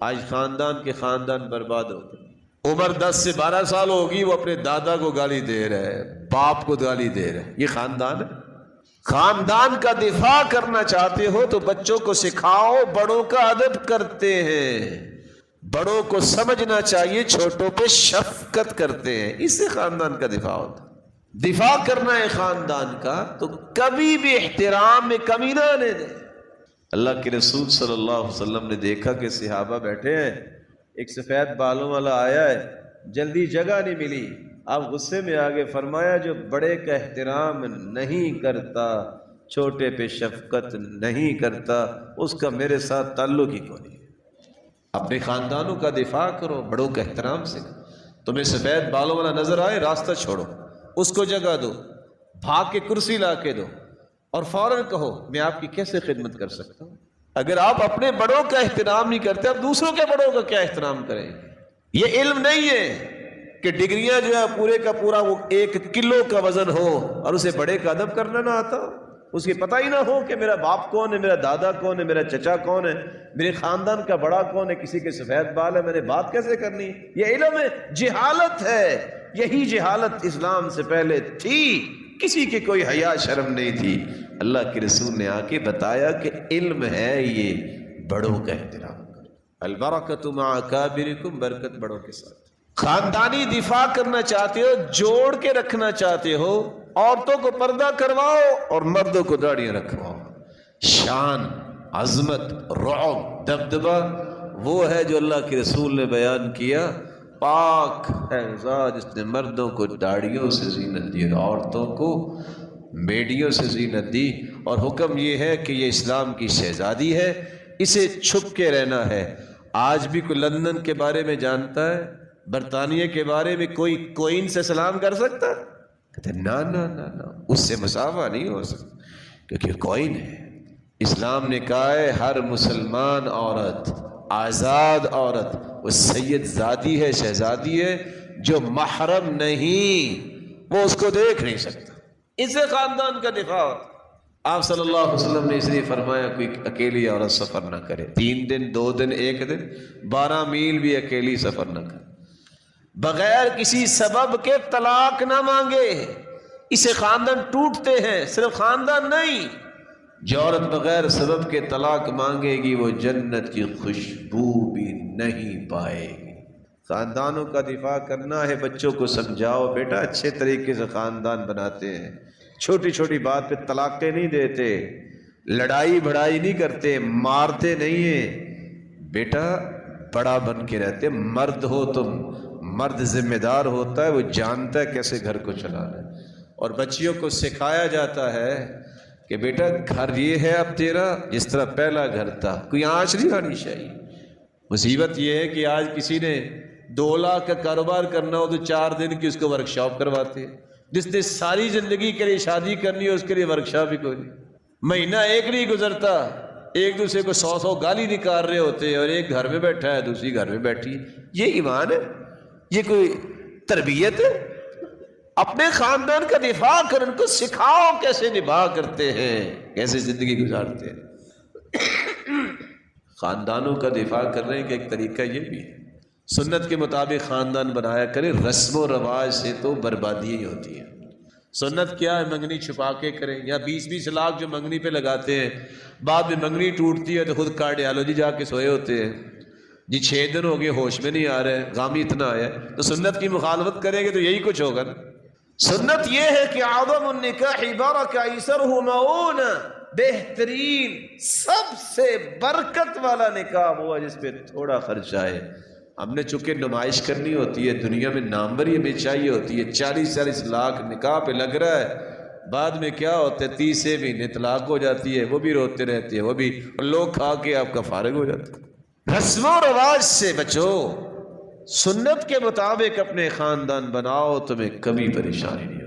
آج خاندان کے خاندان برباد ہوتے. عمر 10 سے 12 سال ہوگی، وہ اپنے دادا کو گالی دے رہا ہے، باپ کو گالی دے رہا ہے. یہ خاندان ہے؟ خاندان کا دفاع کرنا چاہتے ہو تو بچوں کو سکھاؤ بڑوں کا ادب کرتے ہیں، بڑوں کو سمجھنا چاہیے، چھوٹوں پہ شفقت کرتے ہیں. اس سے خاندان کا دفاع ہوتا. دفاع کرنا ہے خاندان کا تو کبھی بھی احترام میں کمی نہ آنے دیں. اللہ کے رسول صلی اللہ علیہ وسلم نے دیکھا کہ صحابہ بیٹھے ہیں، ایک سفید بالوں والا آیا ہے، جلدی جگہ نہیں ملی. آپ غصے میں آگے فرمایا جو بڑے کا احترام نہیں کرتا، چھوٹے پہ شفقت نہیں کرتا، اس کا میرے ساتھ تعلق ہی کوئی نہیں. اپنے خاندانوں کا دفاع کرو، بڑوں کا احترام سے. تمہیں سفید بالوں والا نظر آئے، راستہ چھوڑو، اس کو جگہ دو، بھاگ کے کرسی لا کے دو اور فوراً کہو میں آپ کی کیسے خدمت کر سکتا ہوں. اگر آپ اپنے بڑوں کا احترام نہیں کرتے، آپ دوسروں کے بڑوں کا کیا احترام کریں. یہ علم نہیں ہے کہ ڈگریاں جو ہے پورے کا پورا وہ 1 کلو کا وزن ہو اور اسے بڑے کا ادب کرنا نہ آتا ہو، اس کی پتہ ہی نہ ہو کہ میرا باپ کون ہے، میرا دادا کون ہے، میرا چچا کون ہے، میرے خاندان کا بڑا کون ہے، کسی کے سفید بال ہے، میں نے بات کیسے کرنی. یہ علم ہے، جہالت ہے. یہی جہالت اسلام سے پہلے تھی، کسی کے کوئی حیا شرم نہیں تھی. اللہ کے رسول نے آ کے بتایا کہ علم ہے یہ بڑوں کا احترام کرو. البرکۃ مع اکابرکم، برکت بڑوں کے ساتھ. خاندانی دفاع کرنا چاہتے ہو، جوڑ کے رکھنا چاہتے ہو، عورتوں کو پردہ کرواؤ اور مردوں کو داڑیاں رکھواؤ. شان، عظمت، رعب، دبدبہ وہ ہے جو اللہ کے رسول نے بیان کیا. پاک ہے ذات جس نے مردوں کو داڑیوں سے زینت دی اور عورتوں کو میڈیوں سے زینت دی. اور حکم یہ ہے کہ یہ اسلام کی شہزادی ہے، اسے چھپ کے رہنا ہے. آج بھی کوئی لندن کے بارے میں جانتا ہے؟ برطانیہ کے بارے میں کوئی کوئن سے سلام کر سکتا؟ کہتے نا نا نا نا، اس سے مساوہ نہیں ہو سکتا کیونکہ کوئن ہے. اسلام نے کہا ہے ہر مسلمان عورت، آزاد عورت، وہ سید زادی ہے، شہزادی ہے. جو محرم نہیں وہ اس کو دیکھ نہیں سکتا. اس سے خاندان کا دفاع ہوتا. آپ صلی اللہ علیہ وسلم نے اس لیے فرمایا کوئی اکیلی عورت سفر نہ کرے. 3 دن 2 دن 1 دن 12 میل بھی اکیلی سفر نہ کرے. بغیر کسی سبب کے طلاق نہ مانگے، اسے خاندان ٹوٹتے ہیں. صرف خاندان نہیں، جو عورت بغیر سبب کے طلاق مانگے گی وہ جنت کی خوشبو بھی نہیں پائے گی. خاندانوں کا دفاع کرنا ہے. بچوں کو سمجھاؤ بیٹا اچھے طریقے سے خاندان بناتے ہیں، چھوٹی چھوٹی بات پہ طلاقیں نہیں دیتے، لڑائی بھڑائی نہیں کرتے، مارتے نہیں ہیں. بیٹا بڑا بن کے رہتے. مرد ہو تم، مرد ذمہ دار ہوتا ہے، وہ جانتا ہے کیسے گھر کو چلانا ہے. اور بچیوں کو سکھایا جاتا ہے کہ بیٹا گھر یہ ہے اب تیرا جس طرح پہلا گھر تھا، کوئی آنچ نہیں آنی چاہیے. مصیبت یہ ہے کہ آج کسی نے 2 لاکھ کا کاروبار کرنا ہو تو 4 دن کی اس کو ورکشاپ کرواتے ہیں. جس نے ساری زندگی کے لیے شادی کرنی ہے اس کے لیے ورکشاپ ہی کوئی نہیں. مہینہ ایک نہیں گزرتا، ایک دوسرے کو 100 گالی نکال رہے ہوتے ہیں، اور ایک گھر میں بیٹھا ہے دوسری گھر میں بیٹھی ہے. یہ ایمان ہے؟ یہ کوئی تربیت ہے؟ اپنے خاندان کا دفاع کر، ان کو سکھاؤ کیسے نبھا کرتے ہیں، کیسے زندگی گزارتے ہیں. خاندانوں کا دفاع کرنے کا ایک طریقہ یہ بھی ہے، سنت کے مطابق خاندان بنایا کرے. رسم و رواج سے تو بربادی ہی ہوتی ہے. سنت کیا ہے؟ منگنی چھپا کے کریں، یا 20-20 لاکھ جو منگنی پہ لگاتے ہیں، بعد میں منگنی ٹوٹتی ہے تو خود کارڈیالوجی جا کے سوئے ہوتے ہیں. جی 6 دن ہو گئے ہوش میں نہیں آ رہے، غامی اتنا آیا. تو سنت کی مخالفت کریں گے تو یہی کچھ ہوگا نا. سنت یہ ہے کہ اعظم النکاح برکہ ایسرہ معون، بہترین سب سے برکت والا نکاح ہوا جس پہ تھوڑا خرچ آئے. ہم نے چونکہ نمائش کرنی ہوتی ہے، دنیا میں ناموری ہمیں چاہیے ہوتی ہے. 40-40 لاکھ نکاح پہ لگ رہا ہے، بعد میں کیا ہوتا ہے 30 مہینے طلاق ہو جاتی ہے، وہ بھی روتے رہتے ہیں، وہ بھی لوگ کھا کے آپ کا فارغ ہو جاتا ہے. رسم و رواج سے بچو، سنت کے مطابق اپنے خاندان بناؤ، تمہیں کبھی پریشانی نہیں.